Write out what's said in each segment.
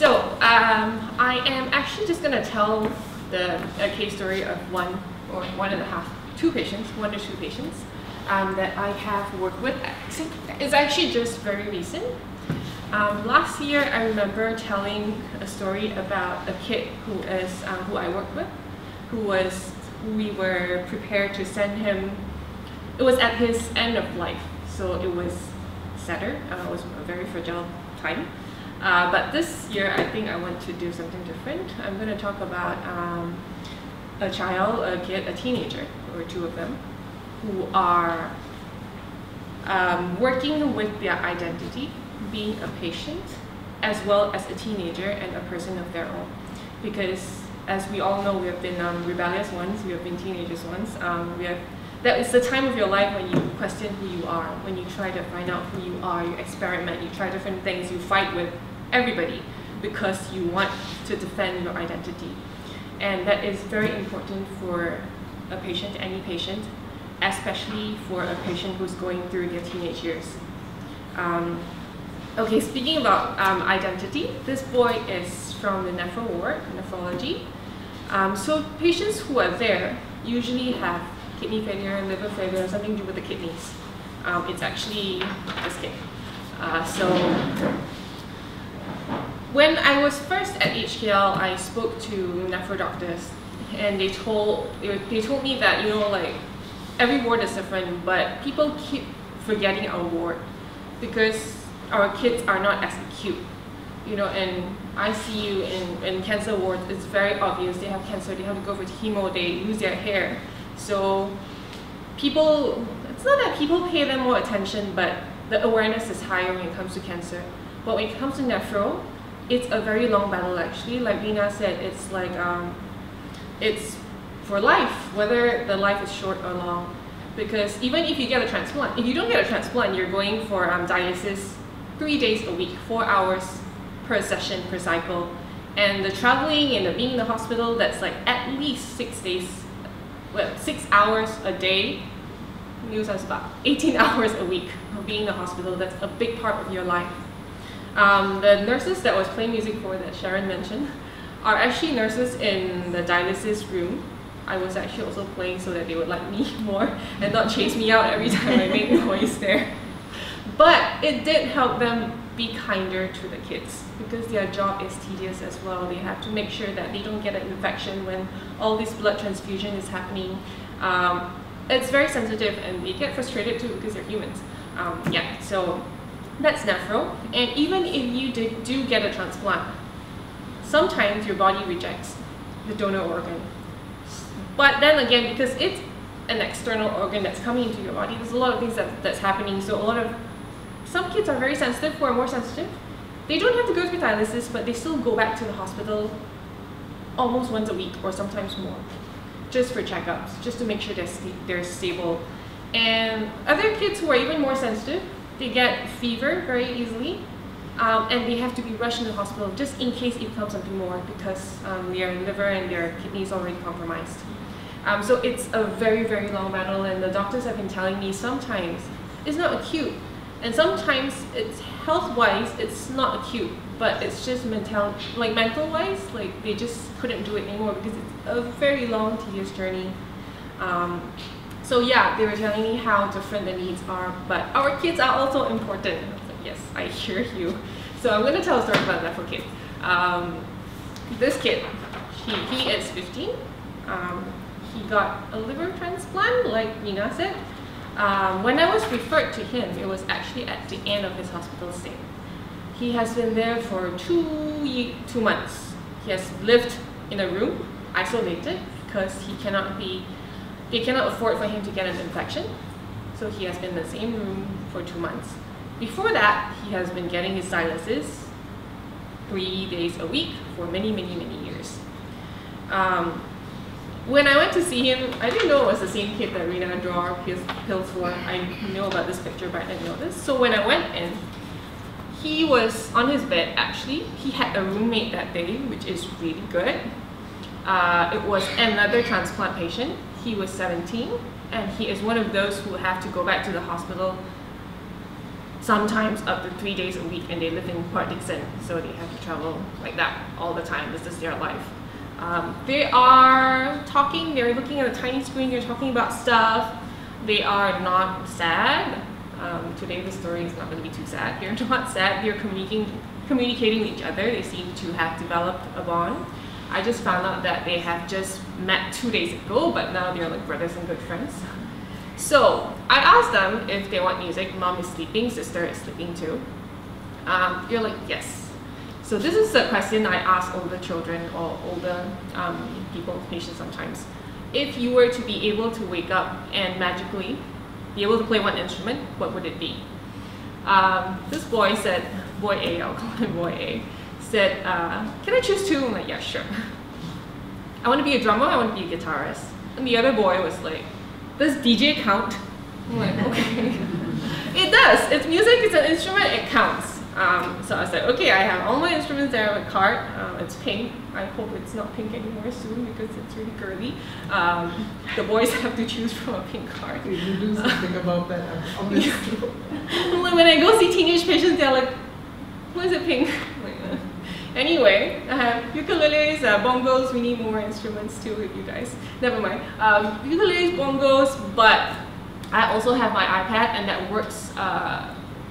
I am actually just going to tell a case story of one to two patients that I have worked with. It's actually just very recent. Last year, I remember telling a story about a kid who I worked with, who we were prepared to send him. It was at his end of life, so it was sadder. It was a very fragile time. But this year, I think I want to do something different. I'm going to talk about a kid, a teenager, or two of them, who are working with their identity, being a patient, as well as a teenager and a person of their own. Because as we all know, we have been rebellious ones, we have been teenagers once. That is the time of your life when you question who you are, when you try to find out who you are, you experiment, you try different things, you fight with everybody because you want to defend your identity. And that is very important for a patient, any patient, especially for a patient who's going through their teenage years. Okay, speaking about identity, this boy is from the nephro ward, nephrology. So patients who are there usually have kidney failure, liver failure, something to do with the kidneys. It's actually this kid. When I was first at HKL, I spoke to nephro doctors, and they told me that, you know, like, every ward is different, but people keep forgetting our ward because our kids are not as acute. You know, in ICU, in cancer wards, it's very obvious they have cancer, they have to go for chemo, they lose their hair. So it's not that people pay them more attention, but the awareness is higher when it comes to cancer. But when it comes to nephro, it's a very long battle actually. Like Lina said, it's like, it's for life, whether the life is short or long. Because even if you get a transplant, if you don't get a transplant, you're going for dialysis 3 days a week, 4 hours per session, per cycle. And the traveling and the being in the hospital, that's like at least 6 days, 6 hours a day. That's about 18 hours a week of being in the hospital. That's a big part of your life. The nurses that was playing music for that Sharon mentioned are actually nurses in the dialysis room. I was actually also playing so that they would like me more and not chase me out every time I make noise there. But it did help them be kinder to the kids because their job is tedious as well. They have to make sure that they don't get an infection when all this blood transfusion is happening. It's very sensitive and they get frustrated too because they're humans. So that's nephro. And even if you do get a transplant, sometimes your body rejects the donor organ. But then again, because it's an external organ that's coming into your body, there's a lot of things that's happening. So some kids are very sensitive, who are more sensitive. They don't have to go through dialysis, but they still go back to the hospital almost once a week or sometimes more, just for checkups, just to make sure they're stable. And other kids who are even more sensitive, they get fever very easily, and they have to be rushed into the hospital just in case it becomes something more because their liver and their kidneys are already compromised. So it's a very, very long battle, and the doctors have been telling me sometimes it's not acute, and sometimes it's health-wise it's not acute, but it's just mental-wise, like they just couldn't do it anymore because it's a very long, tedious journey. So yeah, they were telling me how different the needs are, but our kids are also important. I was like, yes, I hear you. So I'm going to tell a story about that for kids. This kid, he is 15. He got a liver transplant, like Nina said. When I was referred to him, it was actually at the end of his hospital stay. He has been there for 2 months. He has lived in a room, isolated, because they cannot afford for him to get an infection. So he has been in the same room for 2 months. Before that, he has been getting his dialysis 3 days a week for many, many, many years. When I went to see him, I didn't know it was the same kid that Rina draw his pills for. I know about this picture, but I didn't know this. So when I went in, he was on his bed actually. He had a roommate that day, which is really good. It was another transplant patient. He was 17, and he is one of those who have to go back to the hospital sometimes up to 3 days a week, and they live in Port Dickson, so they have to travel like that all the time. This is their life. They are talking, they're looking at a tiny screen, they're talking about stuff. They are not sad. Today the story is not going to be too sad. They're not sad, they're communicating with each other. They seem to have developed a bond. I just found out that they have just met 2 days ago, but now they're like brothers and good friends. So I asked them if they want music. Mom is sleeping, sister is sleeping too. They're like, yes. So this is a question I ask older children or older people, patients sometimes. If you were to be able to wake up and magically be able to play one instrument, what would it be? This boy said, boy A, I'll call him boy A, said, can I choose two? I'm like, yeah, sure. I want to be a drummer, I want to be a guitarist. And the other boy was like, does DJ count? I'm like, okay. It does. It's music, it's an instrument, it counts. So I was like, okay, I have all my instruments there on a card. It's pink. I hope it's not pink anymore soon because it's really girly. The boys have to choose from a pink card. Did you do something about that on this? When I go see teenage patients, they're like, why is it pink? Anyway, I have ukuleles, bongos. We need more instruments too with you guys. Never mind. Ukuleles, bongos, but I also have my iPad, and that works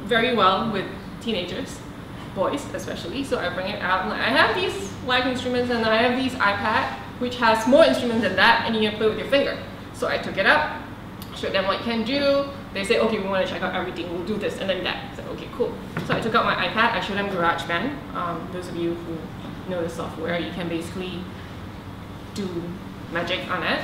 very well with teenagers, boys especially. So I bring it out, and I have these live instruments, and I have these iPad, which has more instruments than that, and you can play with your finger. So I took it up, showed them what it can do. They say, okay, we want to check out everything, we'll do this and then that. I said, okay, cool. So I took out my iPad, I showed them GarageBand. Those of you who know the software, you can basically do magic on it.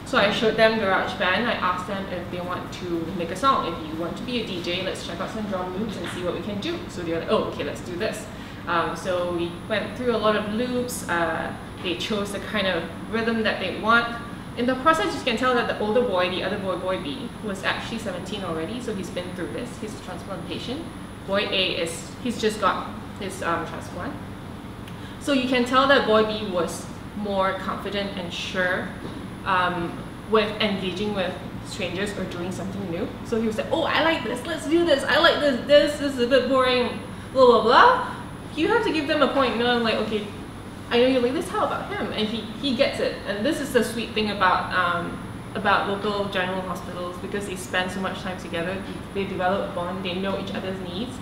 So I showed them GarageBand. I asked them if they want to make a song. If you want to be a DJ, let's check out some drum loops and see what we can do. So they're like, oh, okay, let's do this. So we went through a lot of loops. They chose the kind of rhythm that they want. In the process, you can tell that the older boy, the other boy, boy B, was actually 17 already, so he's been through this. He's a transplant patient. Boy A he's just got his transplant. So you can tell that boy B was more confident and sure with engaging with strangers or doing something new. So he was like, oh, I like this, let's do this, I like this is a bit boring, blah, blah, blah. You have to give them a point, you know, I'm like, okay, I know you like this, how about him? And he gets it. And this is the sweet thing about local general hospitals, because they spend so much time together, they develop a bond, they know each other's needs.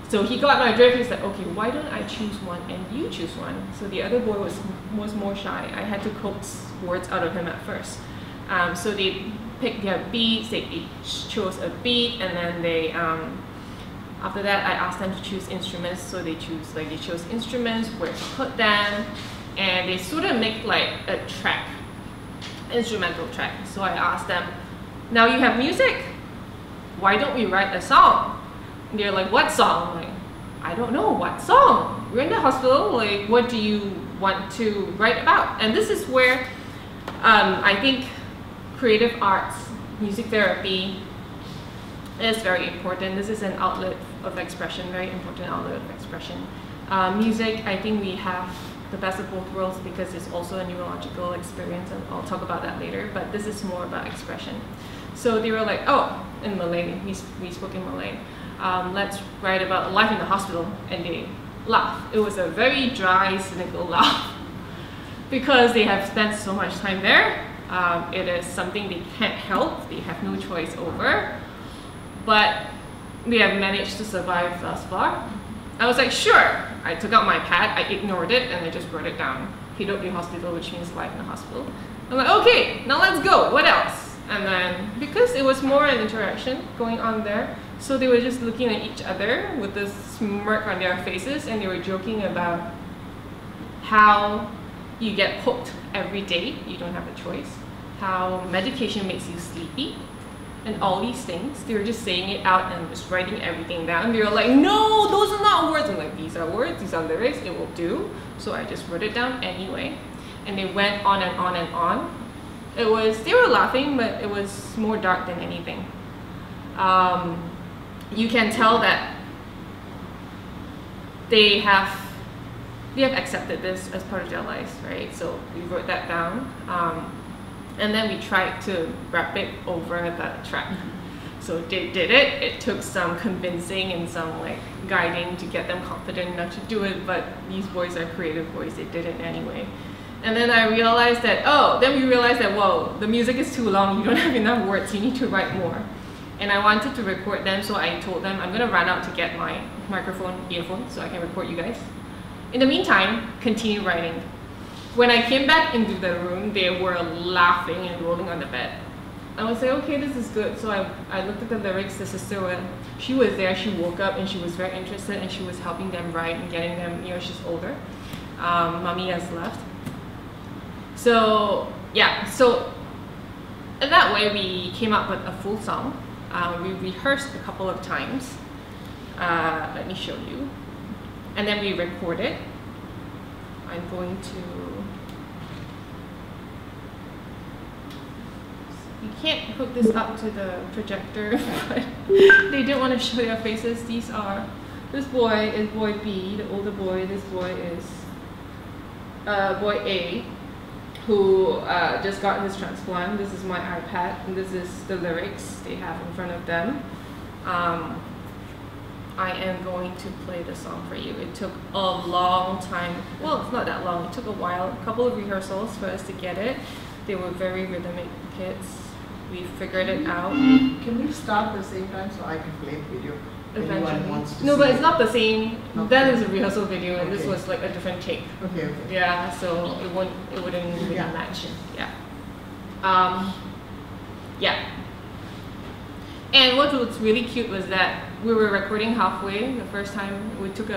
So he got my drift. He's like, okay, why don't I choose one and you choose one? So the other boy was more shy. I had to coax words out of him at first. So they picked their beats, they each chose a beat, and then they after that, I asked them to choose instruments. So they chose instruments, where to put them, and they sort of make like a track, instrumental track. So I asked them, now you have music, why don't we write a song? And they're like, what song? I'm like, I don't know, what song? We're in the hospital, like, what do you want to write about? And this is where I think creative arts, music therapy is very important. This is an outlet of expression, very important outlet of expression. Music, I think we have the best of both worlds because it's also a neurological experience, and I'll talk about that later, but this is more about expression. So they were like, oh, in Malay, we spoke in Malay. Let's write about life in the hospital, and they laughed. It was a very dry, cynical laugh because they have spent so much time there. It is something they can't help, they have no choice over, but they have managed to survive thus far. I was like, sure. I took out my pad, I ignored it, and I just wrote it down. PW Hospital, which means life in the hospital. I'm like, okay, now let's go, what else? And then, because it was more an interaction going on there, so they were just looking at each other with this smirk on their faces, and they were joking about how you get hooked every day, you don't have a choice, how medication makes you sleepy, and all these things. They were just saying it out and just writing everything down. They were like, no, those are not words. I'm like, these are words, these are lyrics, it will do. So I just wrote it down anyway. And they went on and on and on. They were laughing, but it was more dark than anything. You can tell that they have accepted this as part of their lives, right? So we wrote that down. And then we tried to wrap it over the track. So they did it. It took some convincing and some like guiding to get them confident enough to do it, but these boys are creative boys, they did it anyway. And then I realized that, we realized that, whoa, the music is too long, you don't have enough words, you need to write more. And I wanted to record them, so I told them I'm gonna run out to get my microphone, earphone, so I can record you guys. In the meantime, continue writing. When I came back into the room, they were laughing and rolling on the bed. I was like, okay, this is good. So I looked at the lyrics. The sister, she was there, she woke up and she was very interested and she was helping them write and getting them, she's older. Mommy has left. So yeah, so in that way we came up with a full song. We rehearsed a couple of times. Let me show you. And then we recorded. I'm going to... You can't hook this up to the projector, but they didn't want to show their faces. These are, this boy is boy B, the older boy. This boy is boy A, who just got his transplant. This is my iPad, and this is the lyrics they have in front of them. I am going to play the song for you. It took a long time. Well, it's not that long. It took a while, a couple of rehearsals for us to get it. They were very rhythmic kids. We figured it out. Can we start at the same time so I can play the video? Anyone wants to no, see but it's it? not the same. Okay. That is a rehearsal video, and Okay. this was like a different take. Okay. Yeah, so it wouldn't really Yeah. match. Yeah. Yeah. And what was really cute was that we were recording halfway the first time. We took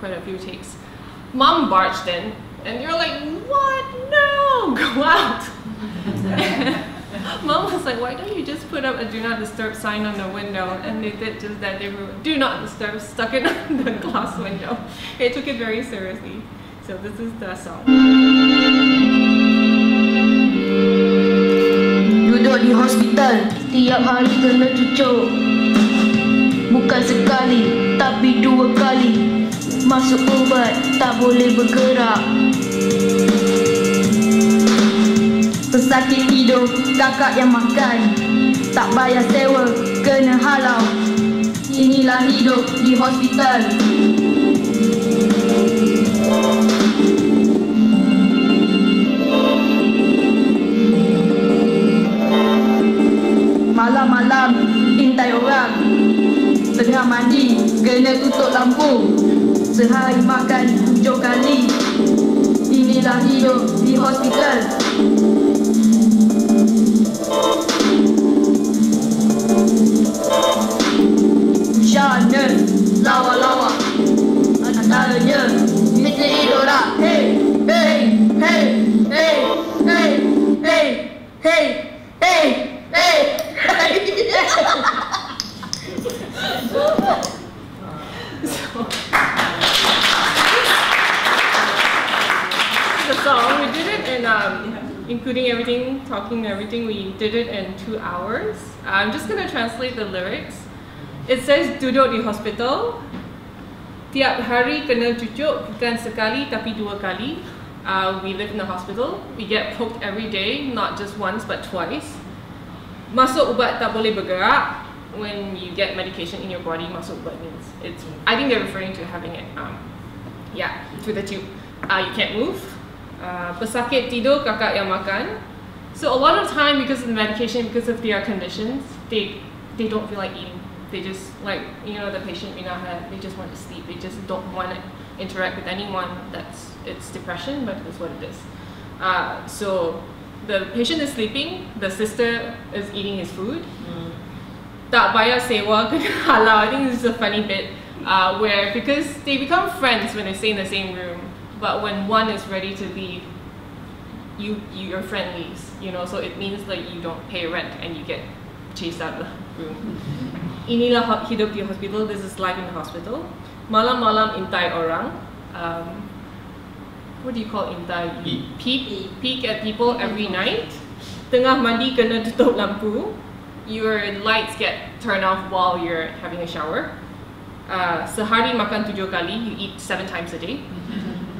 quite a few takes. Mom barged in, and you're like, "What? No, go out!" Mom was like, why don't you just put up a do not disturb sign on the window? And they did just that. They were do not disturb, stuck it on the glass window. They took it very seriously. So this is the song. Duduk di hospital, tiap hari kena cucuk. Bukan sekali, tapi 2 kali. Masuk ubat, tak boleh bergerak. Pesakit tidur, kakak yang makan. Tak bayar sewa, kena halau. Inilah hidup di hospital. Malam-malam, intai orang. Tengah mandi, kena tutup lampu. Sehari makan 7 kali. Inilah hidup di hospital. Usyana, lawa-lawa. Antaranya, Mr. Idora. Hey, hey, hey, hey, hey, hey, hey, hey, hey, hey. The song, we did it in, including everything, talking and everything, we did it in 2 hours. I'm just going to translate the lyrics. It says, duduk di hospital, tiap hari kena cucuk, bukan sekali tapi 2 kali. We live in the hospital, we get poked every day, not just once but twice. Masuk ubat tak boleh bergerak. When you get medication in your body, masuk ubat means it's, I think they're referring to having it, through the tube. You can't move. Pesakit tidur, kakak yang makan. So a lot of time, because of the medication, because of their conditions, they don't feel like eating. They just, like, the patient may not have, they just want to sleep. They just don't want to interact with anyone. It's depression, but it's what it is. So the patient is sleeping, the sister is eating his food. Tak bayar sewa, kena halau. I think this is a funny bit, where, because they become friends when they stay in the same room, but when one is ready to leave, your friend leaves, so it means like you don't pay rent and you get chased out of the room. Inilah hidup di hospital, this is life in the hospital. Malam-malam intai orang. What do you call intai? Peek at people every night. Tengah mandi kena tutup lampu. Your lights get turned off while you're having a shower. Sehari makan 7 kali, you eat 7 times a day.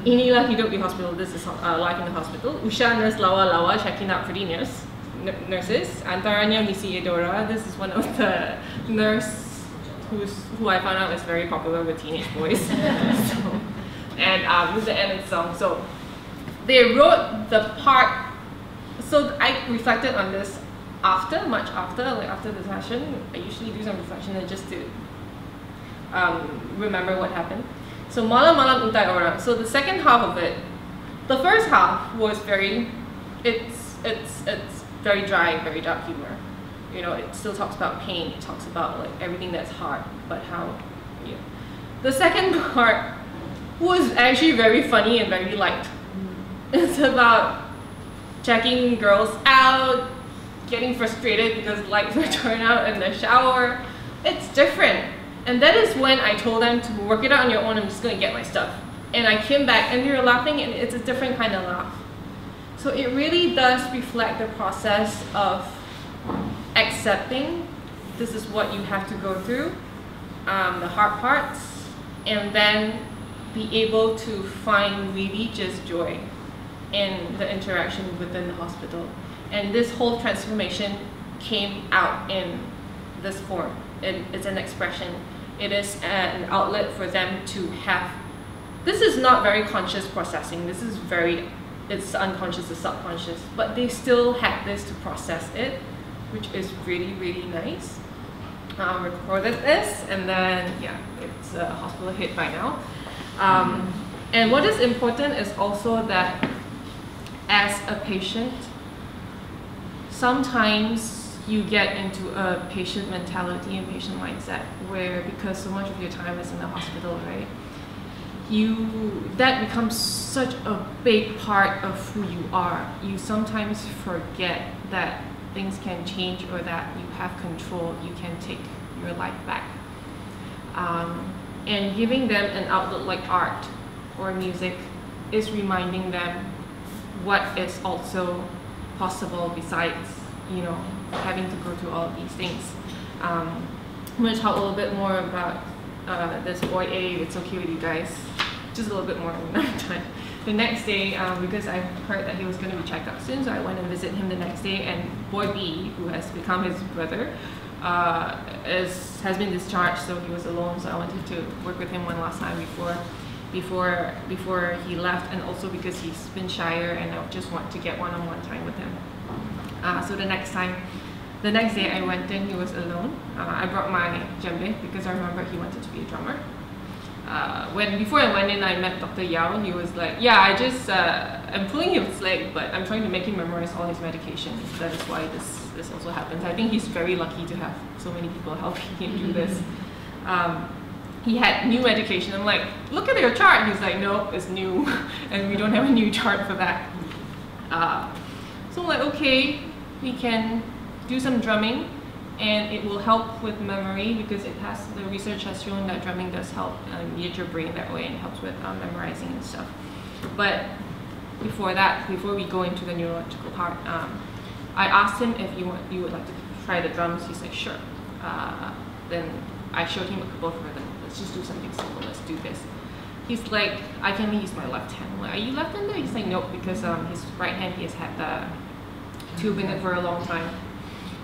Inilah hidup di hospital, this is life in the hospital. Usha nurse lawa-lawa, checking out pretty nurse. nurses. Antaranya Missy Edora. This is one of the nurse who I found out is very popular with teenage boys. And this is the end of the song. So they wrote the part. So I reflected on this much after the session. I usually do some reflection and just to remember what happened. So Malam Malam Untai Orang. So the second half of it, the first half was it's very dry, very dark humor. You know, it still talks about pain. It talks about like everything that's hard, but how. Yeah. The second part was actually very funny and very light. It's about checking girls out, getting frustrated because lights were turned out in the shower. It's different. And that is when I told them to work it out on your own. I'm just gonna get my stuff. And I came back and they were laughing, and it's a different kind of laugh. So it really does reflect the process of accepting this is what you have to go through, the hard parts, and then be able to find really just joy in the interaction within the hospital. And this whole transformation came out in this form. It's an expression. It is an outlet for them to have. This is not very conscious processing. This is it's unconscious, it's subconscious, but they still had this to process it, which is really, really nice. Recorded this, and then yeah, it's a hospital hit by now. And what is important is also that as a patient, sometimes you get into a patient mentality and patient mindset where, because so much of your time is in the hospital, right? That becomes such a big part of who you are. You sometimes forget that things can change or that you have control, you can take your life back. And giving them an outlet like art or music is reminding them what is also possible besides, you know, having to go through all of these things. I'm going to talk a little bit more about this boy A, It's Okay With You Guys, just a little bit more another time. The next day, because I heard that he was going to be checked out soon, so I went and visited him the next day, and boy B, who has become his brother, has been discharged, so he was alone, so I wanted to work with him one last time before he left, and also because he's been shyer and I just want to get one-on-one time with him. So the next day I went in, he was alone. I brought my djembe because I remember he wanted to be a drummer. Before I went in, I met Dr. Yao. He was like, yeah, I'm pulling his leg, but I'm trying to make him memorize all his medications. That is why this also happens. I think he's very lucky to have so many people helping him do this. He had new medication. I'm like, look at your chart. He's like, no, it's new, and we don't have a new chart for that. So I'm like, okay, we can do some drumming, and it will help with memory because the research has shown that drumming does help engage your brain that way and helps with memorizing and stuff. But before we go into the neurological part, I asked him if you would like to try the drums. He's like, sure. Then I showed him a couple of rhythms. Let's just do something simple. Let's do this. He's like, I can only use my left hand. I'm like, are you left-handed? He's like, nope, because his right hand, he has had the tube in it for a long time.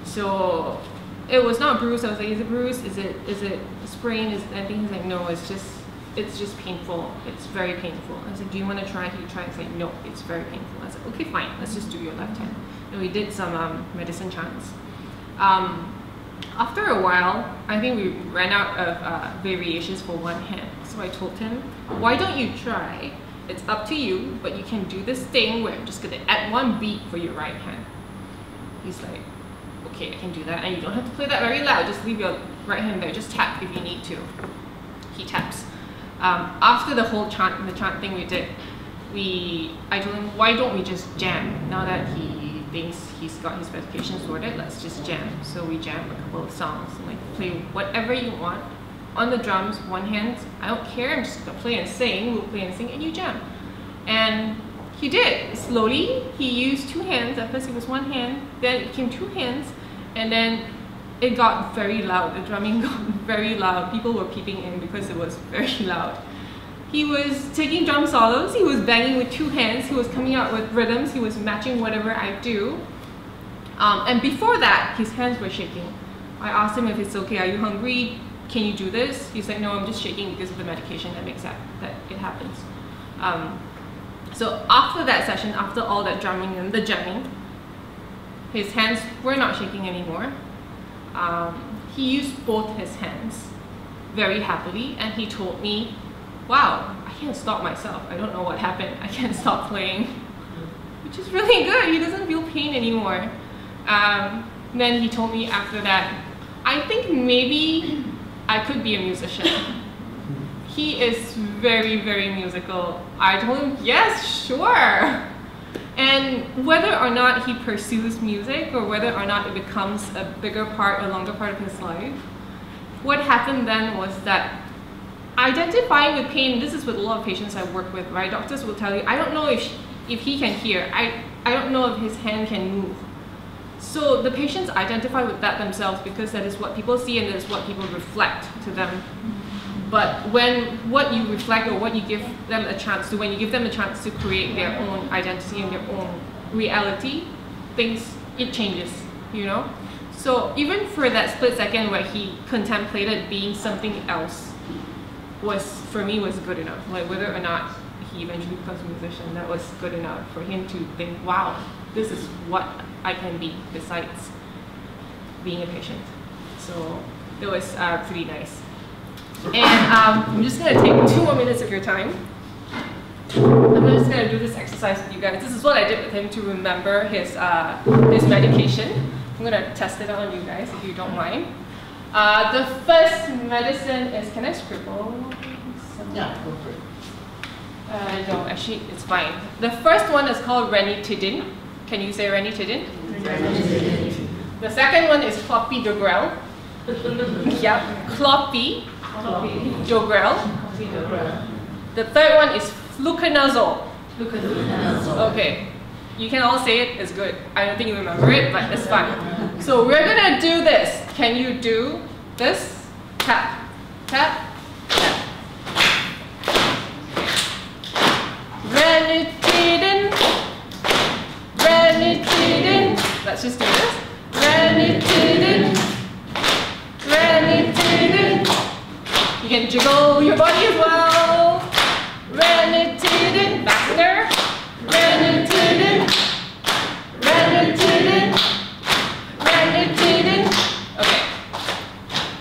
So it was not bruised. I was like, is it bruised? Is it a sprain? Is it anything? He's like, no, it's just painful. It's very painful. I was like, do you want to try? He tried. He's like, no, it's very painful. I was like, okay, fine. Let's just do your left hand. And we did some medicine chants. After a while, I think we ran out of variations for one hand. So I told him, why don't you try? It's up to you, but you can do this thing where I'm just gonna add one beat for your right hand. He's like, okay, I can do that. And you don't have to play that very loud. Just leave your right hand there. Just tap if you need to. He taps. After the whole chant thing we did, I told him, why don't we just jam? Now that he thinks he's got his medication sorted, let's just jam. So we jammed a couple of songs, and like play whatever you want. On the drums, one hand, I don't care, I'm just gonna play and sing, we'll play and sing, and you jam. And he did. Slowly, he used two hands. At first it was one hand, then it became two hands, and then it got very loud. The drumming got very loud. People were peeping in because it was very loud. He was taking drum solos, he was banging with two hands, he was coming out with rhythms, he was matching whatever I do. And before that, his hands were shaking. I asked him if it's okay, are you hungry? Can you do this? He's like, no, I'm just shaking because of the medication that makes that it happens. So after that session, after all that drumming and the jamming, his hands were not shaking anymore. He used both his hands very happily, and he told me, wow, I can't stop myself. I don't know what happened. I can't stop playing, which is really good. He doesn't feel pain anymore. Then he told me after that, I think maybe I could be a musician. He is very, very musical. I told him, yes, sure. And whether or not he pursues music or whether or not it becomes a bigger part, a longer part of his life, what happened then was that identifying with pain, this is with a lot of patients I work with, right? Doctors will tell you, I don't know if he can hear. I don't know if his hand can move. So the patients identify with that themselves because that is what people see and that is what people reflect to them. But what you reflect or what you give them a chance to, when you give them a chance to create their own identity and their own reality, it changes, you know? So even for that split second where he contemplated being something else, for me was good enough. Like whether or not he eventually becomes a musician, that was good enough for him to think, wow, this is what I can be besides being a patient. So it was pretty nice. And I'm just going to take 2 more minutes of your time. I'm just going to do this exercise with you guys. This is what I did with him to remember his medication. I'm going to test it on you guys if you don't mind. The first medicine is, can I scribble? Yeah, go for it. No, actually it's fine. The first one is called ranitidine. Can you say ranitidine? Ranitidine. The second one is clopidogrel. Yep, clopidogrel. The third one is fluconazole. Okay, you can all say it, it's good. I don't think you remember it, but it's fine. So we're gonna do this. Can you do this? Tap, tap, tap. Ranitidine, ranitidine. Let's just do this. Ranitidine, ranitidine. You can jiggle your body as well. Ranitidine, faster. Ranitidine, ranitidine, ranitidine. Okay.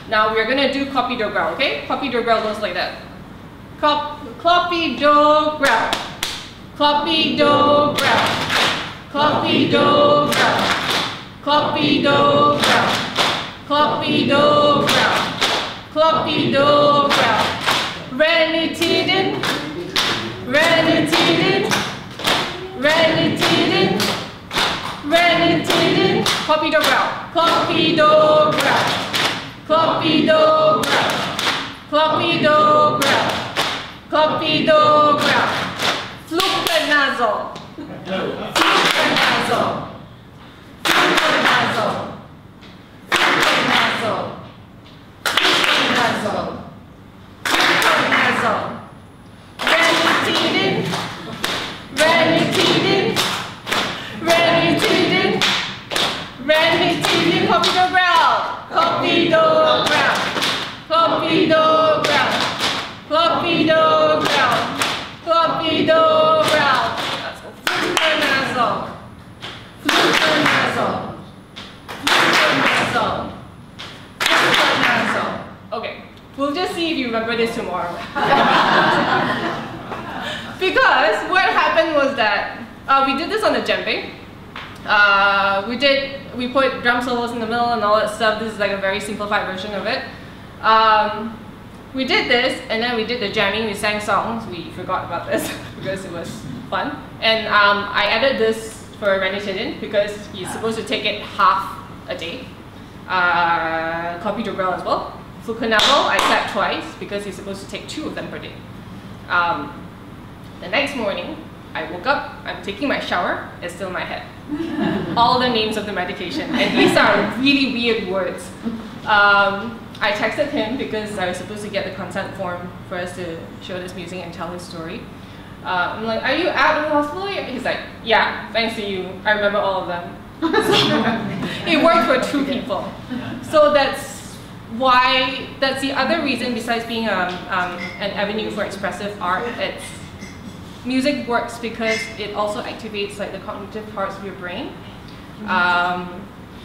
Now we're gonna do clopidogrel, okay? Clopidogrel goes like that. Clopidogrel, clopidogrel, clopidogrel, clopidogrel, clopidogrel, clopidogrel, ranitidine, ranitidine, ranitidine, ranitidine, clopidogrel, clopidogrel, clopidogrel, clopidogrel, clopidogrel, fluconazole, fluconazole, fluconazole, fluconazole, fluconazole, fluconazole, ranitidine, ranitidine, ranitidine, ranitidine, clopidogrel, clopidogrel, clopidogrel, clopidogrel, clopidogrel. Let's go. Fluconazole, fluconazole, fluconazole, fluconazole. Okay, we'll just see if you remember this tomorrow. Because what happened was that we did this on the djembe. We put drum solos in the middle and all that stuff. This is like a very simplified version of it. We did this, and then we did the jamming. We sang songs. We forgot about this because it was fun. And I added this for ranitidine because he's supposed to take it half a day. Clopidogrel as well. Fluconazole, I tapped twice because he's supposed to take 2 of them per day. The next morning, I woke up, I'm taking my shower, it's still in my head. All the names of the medication, and these are really weird words. I texted him because I was supposed to get the consent form for us to show this music and tell his story. I'm like, are you out of the hospital? He's like, yeah, thanks to you, I remember all of them. So it worked for 2 people. So that's the other reason besides being an avenue for expressive art. Music works because it also activates like the cognitive parts of your brain.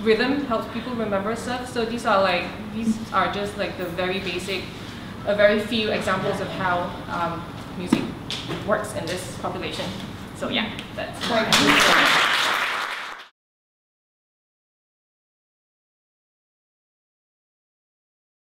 Rhythm helps people remember stuff. So these are just like the very basic, a very few examples of how music works in this population. So yeah, that's why.